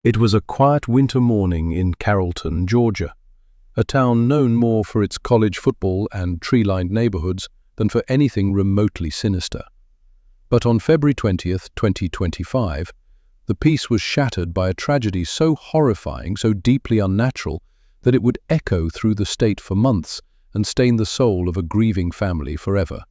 It was a quiet winter morning in Carrollton, Georgia, a town known more for its college football and tree-lined neighborhoods than for anything remotely sinister. But on February 20th, 2025, the peace was shattered by a tragedy so horrifying, so deeply unnatural, that it would echo through the state for months and stain the soul of a grieving family forever.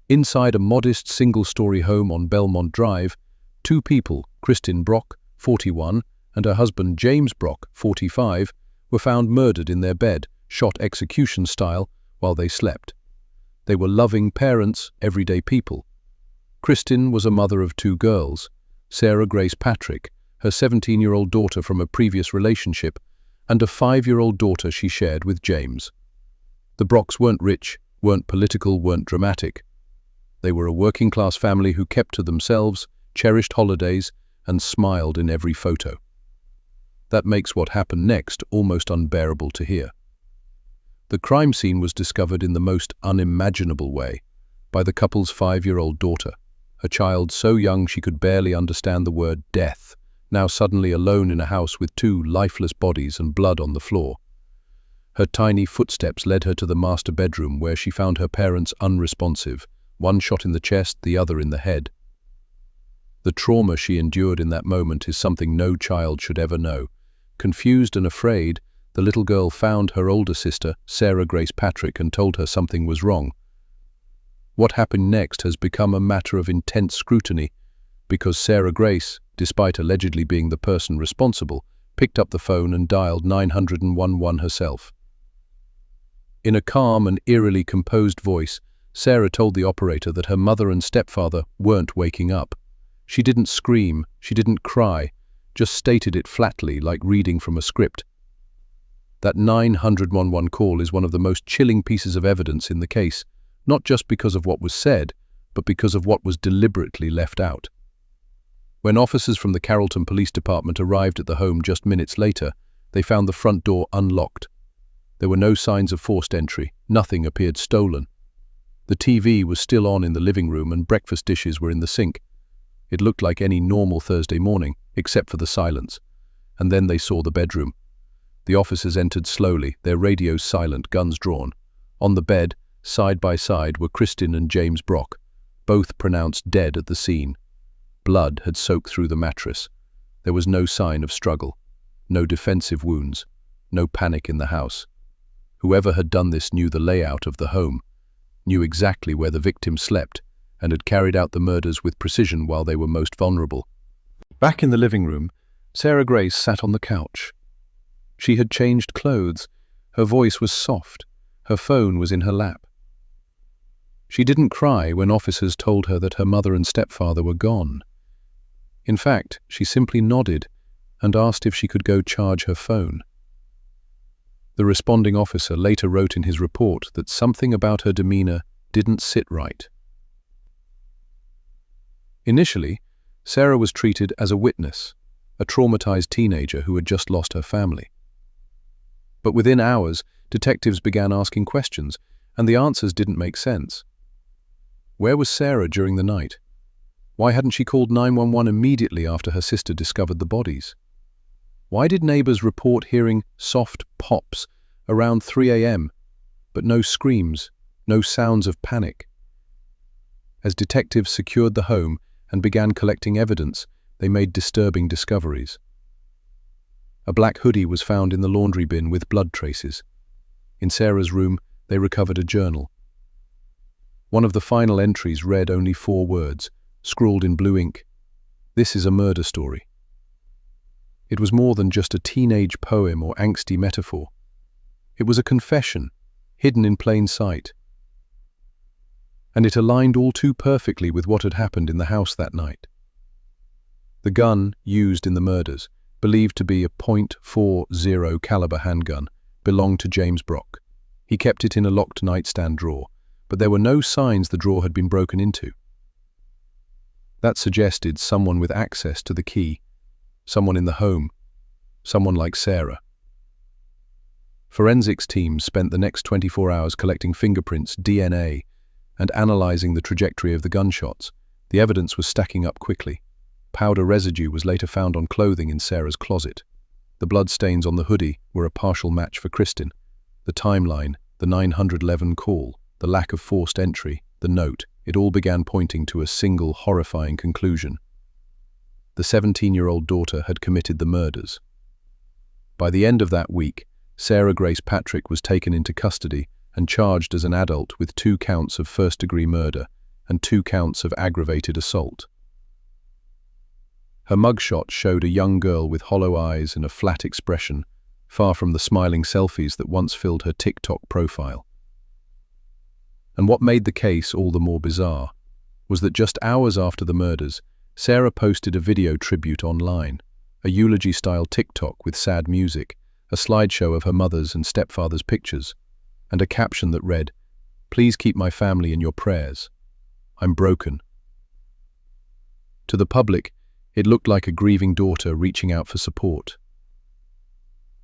Inside a modest single-story home on Belmont Drive, two people, Kristin Brock, 41, and her husband James Brock, 45, were found murdered in their bed, shot execution style, while they slept. They were loving parents, everyday people. Kristin was a mother of two girls, Sarah Grace Patrick, her 17-year-old daughter from a previous relationship, and a 5-year-old daughter she shared with James. The Brocks weren't rich, weren't political, weren't dramatic. They were a working-class family who kept to themselves, cherished holidays, and smiled in every photo. That makes what happened next almost unbearable to hear. The crime scene was discovered in the most unimaginable way, by the couple's 5-year-old daughter, a child so young she could barely understand the word death, now suddenly alone in a house with two lifeless bodies and blood on the floor. Her tiny footsteps led her to the master bedroom where she found her parents unresponsive, one shot in the chest, the other in the head. The trauma she endured in that moment is something no child should ever know. Confused and afraid, the little girl found her older sister, Sarah Grace Patrick, and told her something was wrong. What happened next has become a matter of intense scrutiny, because Sarah Grace, despite allegedly being the person responsible, picked up the phone and dialed 911 herself. In a calm and eerily composed voice, Sarah told the operator that her mother and stepfather weren't waking up. She didn't scream, she didn't cry, just stated it flatly like reading from a script. That 911 call is one of the most chilling pieces of evidence in the case, not just because of what was said, but because of what was deliberately left out. When officers from the Carrollton Police Department arrived at the home just minutes later, they found the front door unlocked. There were no signs of forced entry, nothing appeared stolen. The TV was still on in the living room and breakfast dishes were in the sink. It looked like any normal Thursday morning, except for the silence. And then they saw the bedroom. The officers entered slowly, their radios silent, guns drawn. On the bed, side by side, were Kristin and James Brock, both pronounced dead at the scene. Blood had soaked through the mattress. There was no sign of struggle, no defensive wounds, no panic in the house. Whoever had done this knew the layout of the home, knew exactly where the victim slept, and had carried out the murders with precision while they were most vulnerable. Back in the living room, Sarah Grace sat on the couch. She had changed clothes. Her voice was soft. Her phone was in her lap. She didn't cry when officers told her that her mother and stepfather were gone. In fact, she simply nodded and asked if she could go charge her phone. The responding officer later wrote in his report that something about her demeanor didn't sit right. Initially, Sarah was treated as a witness, a traumatized teenager who had just lost her family. But within hours, detectives began asking questions, and the answers didn't make sense. Where was Sarah during the night? Why hadn't she called 911 immediately after her sister discovered the bodies? Why did neighbors report hearing soft pops around 3 a.m., but no screams, no sounds of panic? As detectives secured the home and began collecting evidence, they made disturbing discoveries. A black hoodie was found in the laundry bin with blood traces. In Sarah's room, they recovered a journal. One of the final entries read only 4 words, scrawled in blue ink: "This is a murder story." It was more than just a teenage poem or angsty metaphor. It was a confession, hidden in plain sight. And it aligned all too perfectly with what had happened in the house that night. The gun used in the murders, believed to be a .40 caliber handgun, belonged to James Brock. He kept it in a locked nightstand drawer, but there were no signs the drawer had been broken into. That suggested someone with access to the key, someone in the home, someone like Sarah. Forensics teams spent the next 24 hours collecting fingerprints, DNA, and analyzing the trajectory of the gunshots. The evidence was stacking up quickly. Powder residue was later found on clothing in Sarah's closet. The bloodstains on the hoodie were a partial match for Kristin. The timeline, the 911 call, the lack of forced entry, the note, it all began pointing to a single horrifying conclusion. The 17-year-old daughter had committed the murders. By the end of that week, Sarah Grace Patrick was taken into custody and charged as an adult with 2 counts of first-degree murder and 2 counts of aggravated assault. Her mugshot showed a young girl with hollow eyes and a flat expression, far from the smiling selfies that once filled her TikTok profile. And what made the case all the more bizarre was that just hours after the murders, Sarah posted a video tribute online, a eulogy-style TikTok with sad music, a slideshow of her mother's and stepfather's pictures, and a caption that read, "Please keep my family in your prayers. I'm broken." To the public, it looked like a grieving daughter reaching out for support.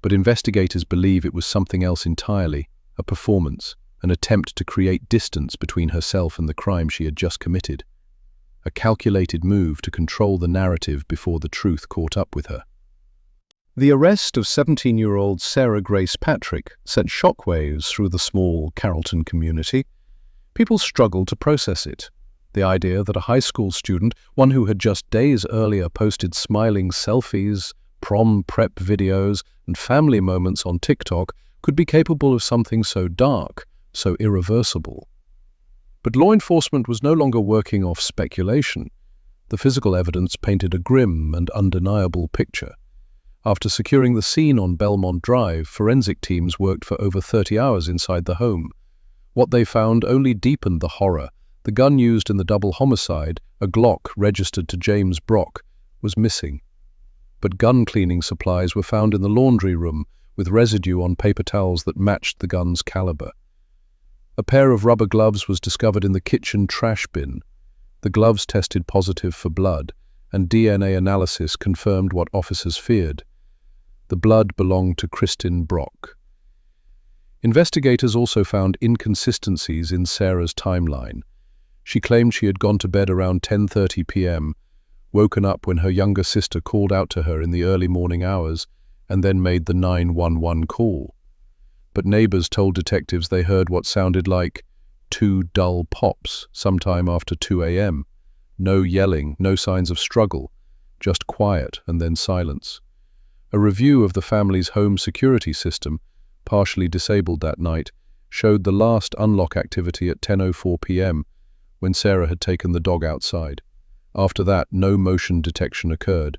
But investigators believe it was something else entirely, a performance, an attempt to create distance between herself and the crime she had just committed, a calculated move to control the narrative before the truth caught up with her. The arrest of 17-year-old Sarah Grace Patrick sent shockwaves through the small Carrollton community. People struggled to process it. The idea that a high school student, one who had just days earlier posted smiling selfies, prom prep videos, and family moments on TikTok, could be capable of something so dark, so irreversible. But law enforcement was no longer working off speculation. The physical evidence painted a grim and undeniable picture. After securing the scene on Belmont Drive, forensic teams worked for over 30 hours inside the home. What they found only deepened the horror. The gun used in the double homicide, a Glock registered to James Brock, was missing. But gun cleaning supplies were found in the laundry room, with residue on paper towels that matched the gun's caliber. A pair of rubber gloves was discovered in the kitchen trash bin. The gloves tested positive for blood, and DNA analysis confirmed what officers feared. The blood belonged to Kristin Brock. Investigators also found inconsistencies in Sarah's timeline. She claimed she had gone to bed around 10:30 p.m., woken up when her younger sister called out to her in the early morning hours, and then made the 911 call. But neighbors told detectives they heard what sounded like 2 dull pops sometime after 2 a.m. No yelling, no signs of struggle, just quiet and then silence. A review of the family's home security system, partially disabled that night, showed the last unlock activity at 10:04 p.m., when Sarah had taken the dog outside. After that, no motion detection occurred,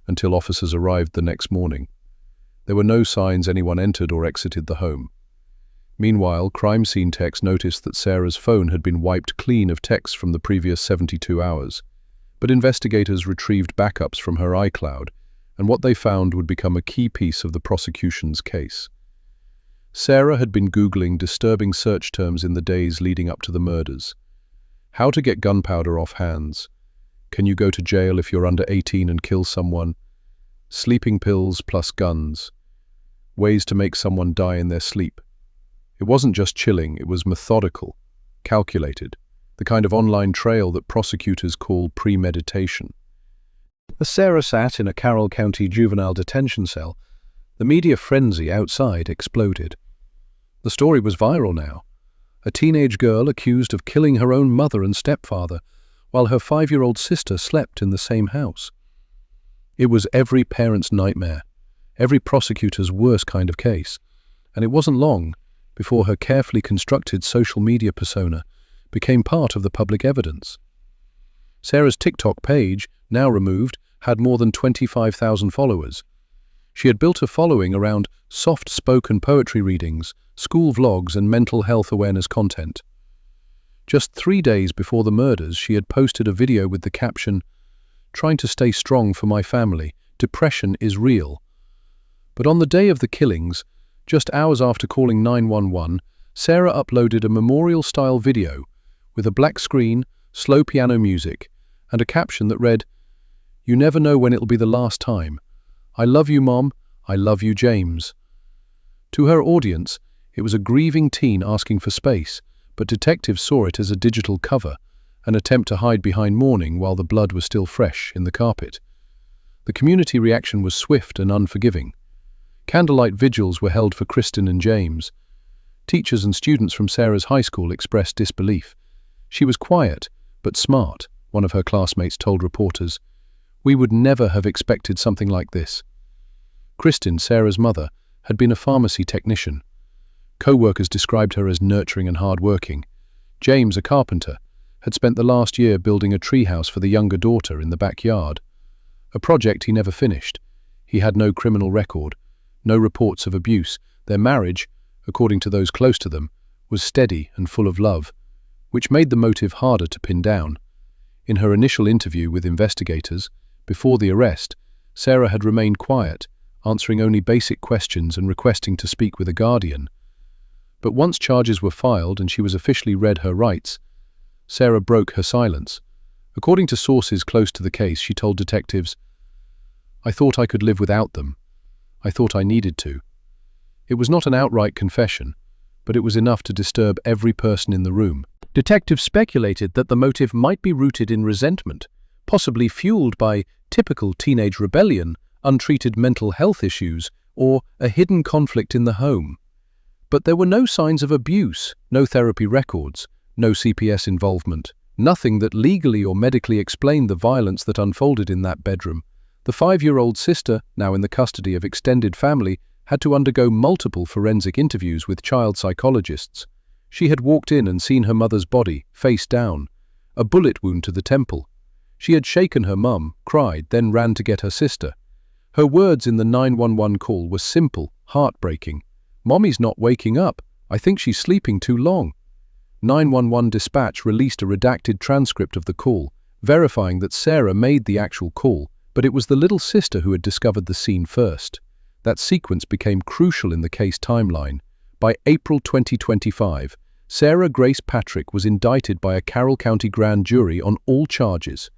until officers arrived the next morning. There were no signs anyone entered or exited the home. Meanwhile, crime scene techs noticed that Sarah's phone had been wiped clean of texts from the previous 72 hours. But investigators retrieved backups from her iCloud, and what they found would become a key piece of the prosecution's case. Sarah had been Googling disturbing search terms in the days leading up to the murders. How to get gunpowder off hands? Can you go to jail if you're under 18 and kill someone? Sleeping pills plus guns. Ways to make someone die in their sleep. It wasn't just chilling, it was methodical, calculated, the kind of online trail that prosecutors call premeditation. As Sarah sat in a Carroll County juvenile detention cell, the media frenzy outside exploded. The story was viral now. A teenage girl accused of killing her own mother and stepfather, while her 5-year-old sister slept in the same house. It was every parent's nightmare, every prosecutor's worst kind of case, and it wasn't long before her carefully constructed social media persona became part of the public evidence. Sarah's TikTok page, now removed, had more than 25,000 followers. She had built a following around soft-spoken poetry readings, school vlogs, and mental health awareness content. Just 3 days before the murders, she had posted a video with the caption, "Trying to stay strong for my family. Depression is real." But on the day of the killings, just hours after calling 911, Sarah uploaded a memorial-style video with a black screen, slow piano music, and a caption that read, "You never know when it'll be the last time. I love you, Mom. I love you, James." To her audience, it was a grieving teen asking for space, but detectives saw it as a digital cover, an attempt to hide behind mourning while the blood was still fresh in the carpet. The community reaction was swift and unforgiving. Candlelight vigils were held for Kristen and James. Teachers and students from Sarah's high school expressed disbelief. She was quiet, but smart, one of her classmates told reporters. We would never have expected something like this. Kristen, Sarah's mother, had been a pharmacy technician. Co-workers described her as nurturing and hard-working. James, a carpenter, had spent the last year building a treehouse for the younger daughter in the backyard. A project he never finished. He had no criminal record, no reports of abuse. Their marriage, according to those close to them, was steady and full of love, which made the motive harder to pin down. In her initial interview with investigators, before the arrest, Sarah had remained quiet, answering only basic questions and requesting to speak with a guardian. But once charges were filed and she was officially read her rights, Sarah broke her silence. According to sources close to the case, she told detectives, "I thought I could live without them. I thought I needed to." It was not an outright confession, but it was enough to disturb every person in the room. Detectives speculated that the motive might be rooted in resentment, possibly fueled by typical teenage rebellion, untreated mental health issues, or a hidden conflict in the home. But there were no signs of abuse, no therapy records, no CPS involvement, nothing that legally or medically explained the violence that unfolded in that bedroom. The 5-year-old sister, now in the custody of extended family, had to undergo multiple forensic interviews with child psychologists. She had walked in and seen her mother's body, face down, a bullet wound to the temple. She had shaken her mum, cried, then ran to get her sister. Her words in the 911 call were simple, heartbreaking. "Mommy's not waking up. I think she's sleeping too long." 911 dispatch released a redacted transcript of the call, verifying that Sarah made the actual call, but it was the little sister who had discovered the scene first. That sequence became crucial in the case timeline. By April 2025, Sarah Grace Patrick was indicted by a Carroll County grand jury on all charges.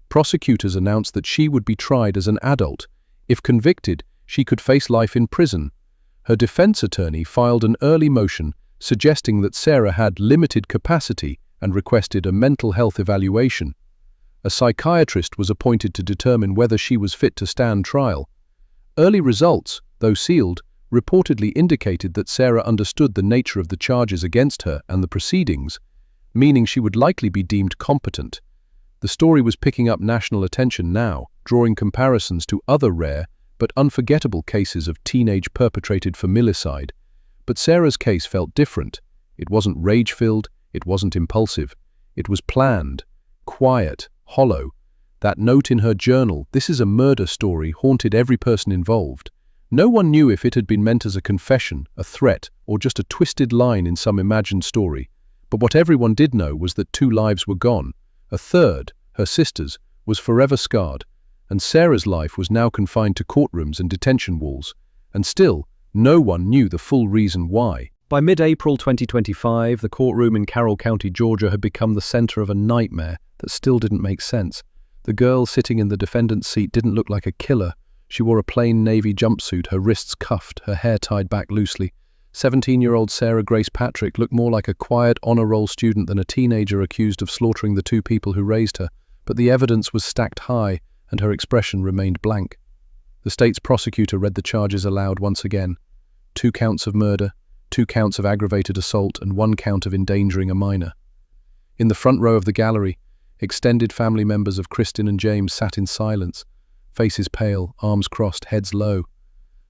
Prosecutors announced that she would be tried as an adult. If convicted, she could face life in prison. Her defense attorney filed an early motion suggesting that Sarah had limited capacity and requested a mental health evaluation. A psychiatrist was appointed to determine whether she was fit to stand trial. Early results, though sealed, reportedly indicated that Sarah understood the nature of the charges against her and the proceedings, meaning she would likely be deemed competent. The story was picking up national attention now, drawing comparisons to other rare but unforgettable cases of teenage perpetrated familicide. But Sarah's case felt different. It wasn't rage-filled, it wasn't impulsive. It was planned, quiet, hollow. That note in her journal, "This is a murder story," haunted every person involved. No one knew if it had been meant as a confession, a threat, or just a twisted line in some imagined story. But what everyone did know was that 2 lives were gone. A third, her sister's, was forever scarred, and Sarah's life was now confined to courtrooms and detention walls. And still, no one knew the full reason why. By mid-April 2025, the courtroom in Carroll County, Georgia had become the center of a nightmare that still didn't make sense. The girl sitting in the defendant's seat didn't look like a killer. She wore a plain navy jumpsuit, her wrists cuffed, her hair tied back loosely. 17-year-old Sarah Grace Patrick looked more like a quiet honor roll student than a teenager accused of slaughtering the 2 people who raised her. But the evidence was stacked high, and her expression remained blank. The state's prosecutor read the charges aloud once again. 2 counts of murder, 2 counts of aggravated assault, and 1 count of endangering a minor. In the front row of the gallery, extended family members of Kristen and James sat in silence, faces pale, arms crossed, heads low.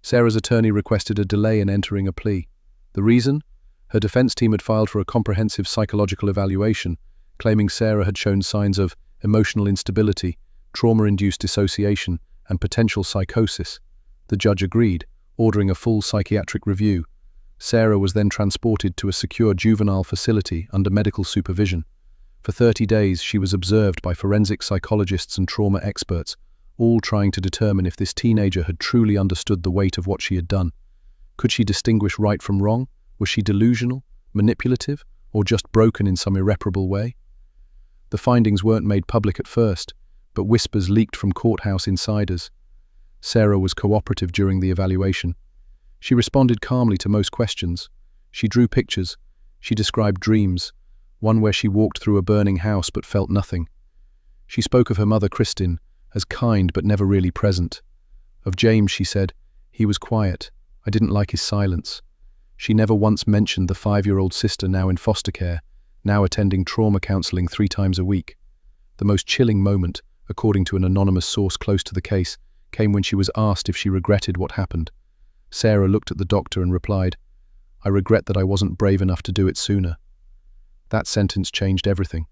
Sarah's attorney requested a delay in entering a plea. The reason? Her defense team had filed for a comprehensive psychological evaluation, claiming Sarah had shown signs of emotional instability, trauma-induced dissociation, and potential psychosis. The judge agreed, ordering a full psychiatric review. Sarah was then transported to a secure juvenile facility under medical supervision. For 30 days, she was observed by forensic psychologists and trauma experts, all trying to determine if this teenager had truly understood the weight of what she had done. Could she distinguish right from wrong? Was she delusional, manipulative, or just broken in some irreparable way? The findings weren't made public at first, but whispers leaked from courthouse insiders. Sarah was cooperative during the evaluation. She responded calmly to most questions. She drew pictures. She described dreams. one where she walked through a burning house but felt nothing. She spoke of her mother, Kristin, as kind but never really present. Of James, she said, "He was quiet. I didn't like his silence." She never once mentioned the 5-year-old sister now in foster care, now attending trauma counseling 3 times a week. The most chilling moment, according to an anonymous source close to the case, came when she was asked if she regretted what happened. Sarah looked at the doctor and replied, "I regret that I wasn't brave enough to do it sooner." That sentence changed everything.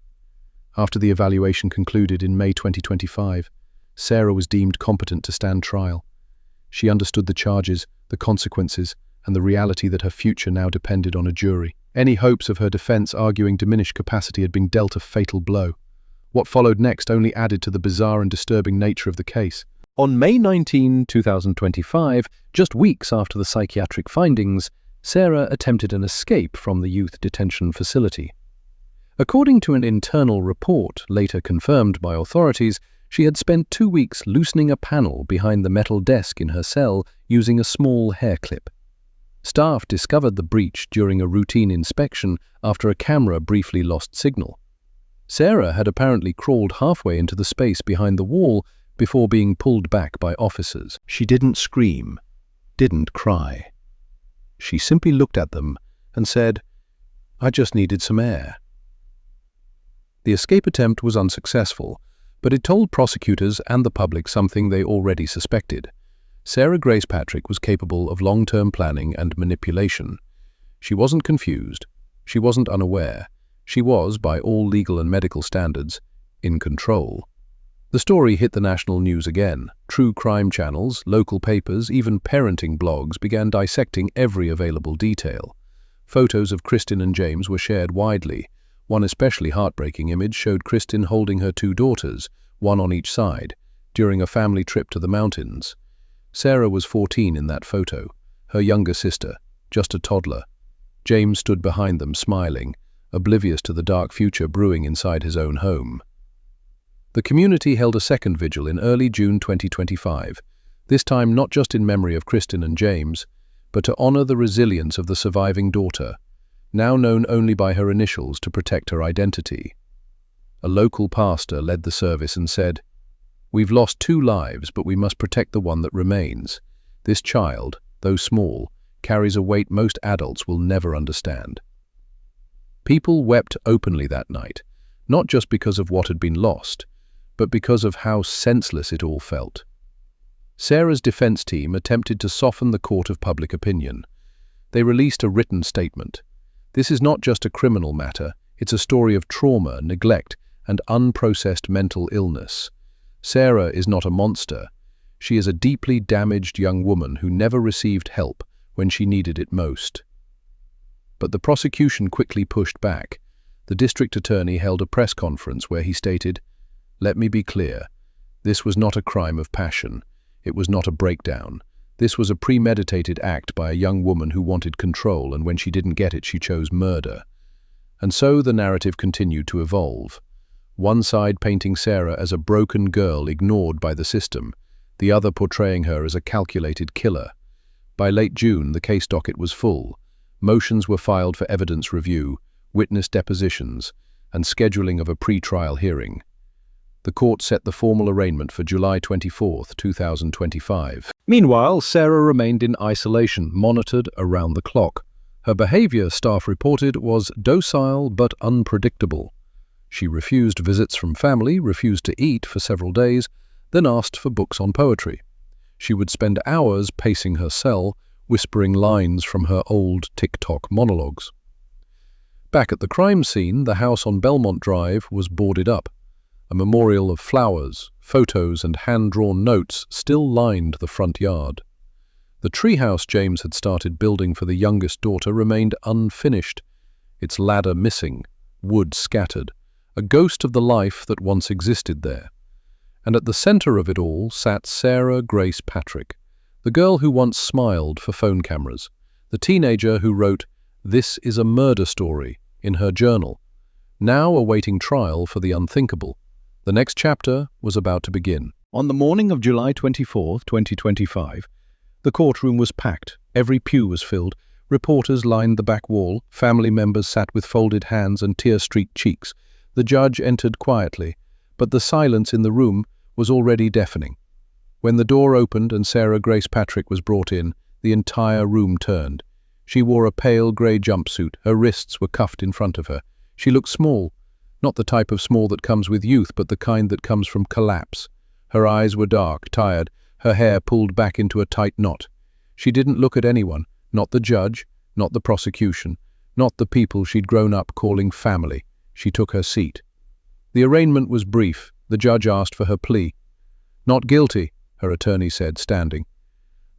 After the evaluation concluded in May 2025, Sarah was deemed competent to stand trial. She understood the charges, the consequences, and the reality that her future now depended on a jury. Any hopes of her defense arguing diminished capacity had been dealt a fatal blow. What followed next only added to the bizarre and disturbing nature of the case. On May 19, 2025, just weeks after the psychiatric findings, Sarah attempted an escape from the youth detention facility. According to an internal report, later confirmed by authorities, she had spent 2 weeks loosening a panel behind the metal desk in her cell using a small hair clip. Staff discovered the breach during a routine inspection after a camera briefly lost signal. Sarah had apparently crawled halfway into the space behind the wall before being pulled back by officers. She didn't scream, didn't cry. She simply looked at them and said, "I just needed some air." The escape attempt was unsuccessful, but it told prosecutors and the public something they already suspected. Sarah Grace Patrick was capable of long-term planning and manipulation. She wasn't confused. She wasn't unaware. She was, by all legal and medical standards, in control. The story hit the national news again. True crime channels, local papers, even parenting blogs began dissecting every available detail. Photos of Kristin and James were shared widely. One especially heartbreaking image showed Kristin holding her 2 daughters, one on each side, during a family trip to the mountains. Sarah was 14 in that photo, her younger sister, just a toddler. James stood behind them smiling, oblivious to the dark future brewing inside his own home. The community held a second vigil in early June 2025, this time not just in memory of Kristin and James, but to honor the resilience of the surviving daughter, now known only by her initials to protect her identity. A local pastor led the service and said, "We've lost 2 lives, but we must protect the one that remains. This child, though small, carries a weight most adults will never understand." People wept openly that night, not just because of what had been lost, but because of how senseless it all felt. Sarah's defense team attempted to soften the court of public opinion. They released a written statement. "This is not just a criminal matter, it's a story of trauma, neglect, and unprocessed mental illness. Sarah is not a monster. She is a deeply damaged young woman who never received help when she needed it most." But the prosecution quickly pushed back. The district attorney held a press conference where he stated, "Let me be clear. This was not a crime of passion. It was not a breakdown. This was a premeditated act by a young woman who wanted control, and when she didn't get it, she chose murder." And so the narrative continued to evolve. One side painting Sarah as a broken girl ignored by the system, the other portraying her as a calculated killer. By late June, the case docket was full. Motions were filed for evidence review, witness depositions, and scheduling of a pre-trial hearing. The court set the formal arraignment for July 24, 2025. Meanwhile, Sarah remained in isolation, monitored around the clock. Her behavior, staff reported, was docile but unpredictable. She refused visits from family, refused to eat for several days, then asked for books on poetry. She would spend hours pacing her cell, whispering lines from her old TikTok monologues. Back at the crime scene, the house on Belmont Drive was boarded up. A memorial of flowers, photos, and hand-drawn notes still lined the front yard. The treehouse James had started building for the youngest daughter remained unfinished, its ladder missing, wood scattered, a ghost of the life that once existed there. And at the center of it all sat Sarah Grace Patrick, the girl who once smiled for phone cameras, the teenager who wrote, "This is a murder story," in her journal, now awaiting trial for the unthinkable. The next chapter was about to begin. On the morning of July 24, 2025, the courtroom was packed, every pew was filled, Reporters lined the back wall. Family members sat with folded hands and tear-streaked cheeks. The judge entered quietly, but the silence in the room was already deafening. When the door opened and Sarah Grace Patrick was brought in, the entire room turned. She wore a pale grey jumpsuit. Her wrists were cuffed in front of her. She looked small, not the type of small that comes with youth, but the kind that comes from collapse. Her eyes were dark, tired, her hair pulled back into a tight knot. She didn't look at anyone, not the judge, not the prosecution, not the people she'd grown up calling family. She took her seat. The arraignment was brief. The judge asked for her plea. "Not guilty," her attorney said, standing.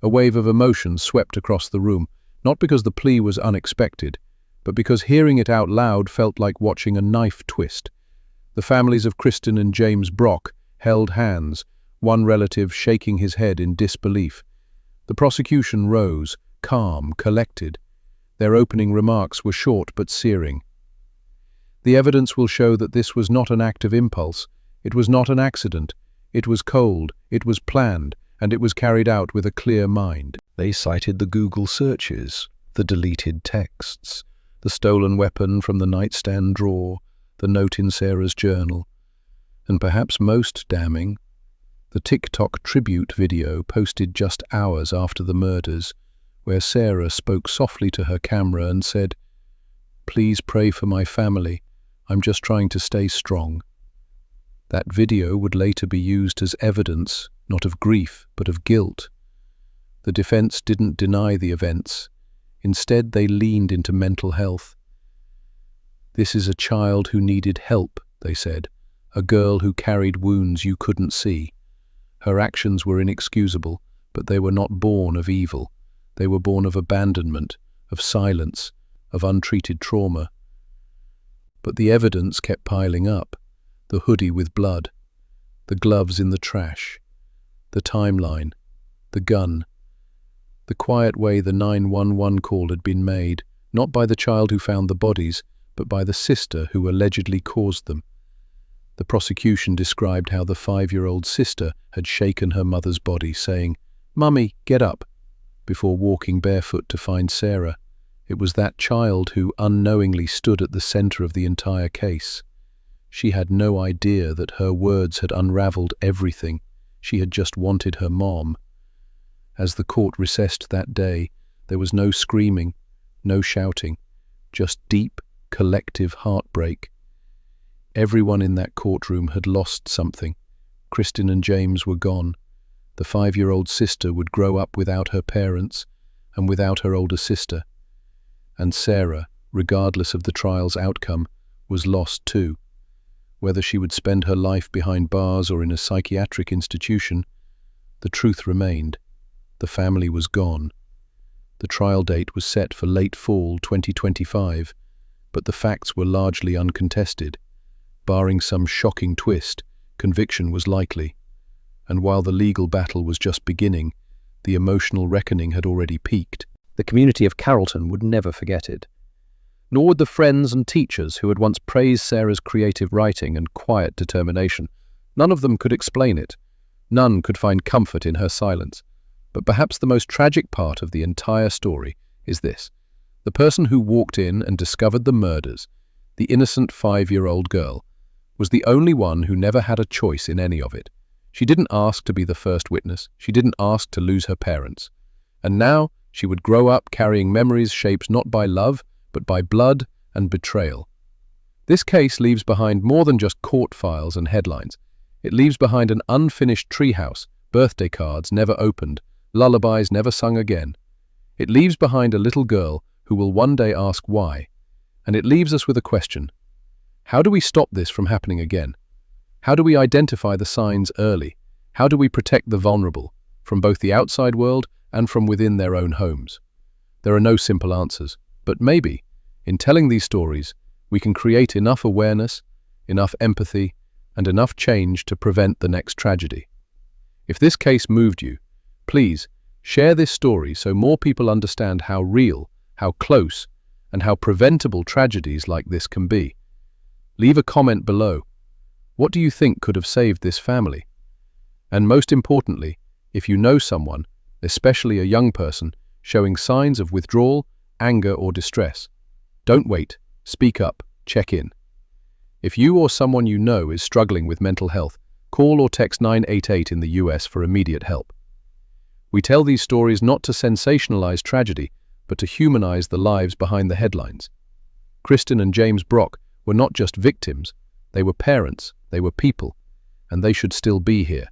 A wave of emotion swept across the room, not because the plea was unexpected, but because hearing it out loud felt like watching a knife twist. The families of Kristen and James Brock held hands, one relative shaking his head in disbelief. The prosecution rose, calm, collected. Their opening remarks were short but searing. "The evidence will show that this was not an act of impulse. It was not an accident. It was cold, it was planned, and it was carried out with a clear mind." They cited the Google searches, the deleted texts, the stolen weapon from the nightstand drawer, the note in Sarah's journal, and perhaps most damning, the TikTok tribute video posted just hours after the murders, where Sarah spoke softly to her camera and said, "Please pray for my family. I'm just trying to stay strong." That video would later be used as evidence, not of grief, but of guilt. The defense didn't deny the events. Instead, they leaned into mental health. "This is a child who needed help," they said, "a girl who carried wounds you couldn't see. Her actions were inexcusable, but they were not born of evil. They were born of abandonment, of silence, of untreated trauma." But the evidence kept piling up. The hoodie with blood, the gloves in the trash, the timeline, the gun, the quiet way the 911 call had been made, not by the child who found the bodies, but by the sister who allegedly caused them. The prosecution described how the 5-year-old sister had shaken her mother's body, saying, "Mummy, get up," before walking barefoot to find Sarah. It was that child who unknowingly stood at the center of the entire case. She had no idea that her words had unraveled everything. She had just wanted her mom. As the court recessed that day, there was no screaming, no shouting, just deep, collective heartbreak. Everyone in that courtroom had lost something. Kristen and James were gone. The 5-year-old sister would grow up without her parents and without her older sister. And Sarah, regardless of the trial's outcome, was lost too. Whether she would spend her life behind bars or in a psychiatric institution, the truth remained. The family was gone. The trial date was set for late fall 2025, but the facts were largely uncontested. Barring some shocking twist, conviction was likely. And while the legal battle was just beginning, the emotional reckoning had already peaked. The community of Carrollton would never forget it. Nor would the friends and teachers who had once praised Sarah's creative writing and quiet determination. None of them could explain it. None could find comfort in her silence. But perhaps the most tragic part of the entire story is this. The person who walked in and discovered the murders, the innocent 5-year-old girl, was the only one who never had a choice in any of it. She didn't ask to be the first witness. She didn't ask to lose her parents. And now she would grow up carrying memories shaped not by love, but by blood and betrayal. This case leaves behind more than just court files and headlines. It leaves behind an unfinished treehouse, birthday cards never opened, lullabies never sung again. It leaves behind a little girl who will one day ask why. And it leaves us with a question. How do we stop this from happening again? How do we identify the signs early? How do we protect the vulnerable, from both the outside world and from within their own homes? There are no simple answers, but maybe, in telling these stories, we can create enough awareness, enough empathy, and enough change to prevent the next tragedy. If this case moved you, please share this story so more people understand how real, how close, and how preventable tragedies like this can be. Leave a comment below. What do you think could have saved this family? And most importantly, if you know someone, especially a young person, showing signs of withdrawal, anger, or distress. Don't wait. Speak up. Check in. If you or someone you know is struggling with mental health, call or text 988 in the US for immediate help. We tell these stories not to sensationalize tragedy, but to humanize the lives behind the headlines. Kristen and James Brock were not just victims, they were parents, they were people, and they should still be here.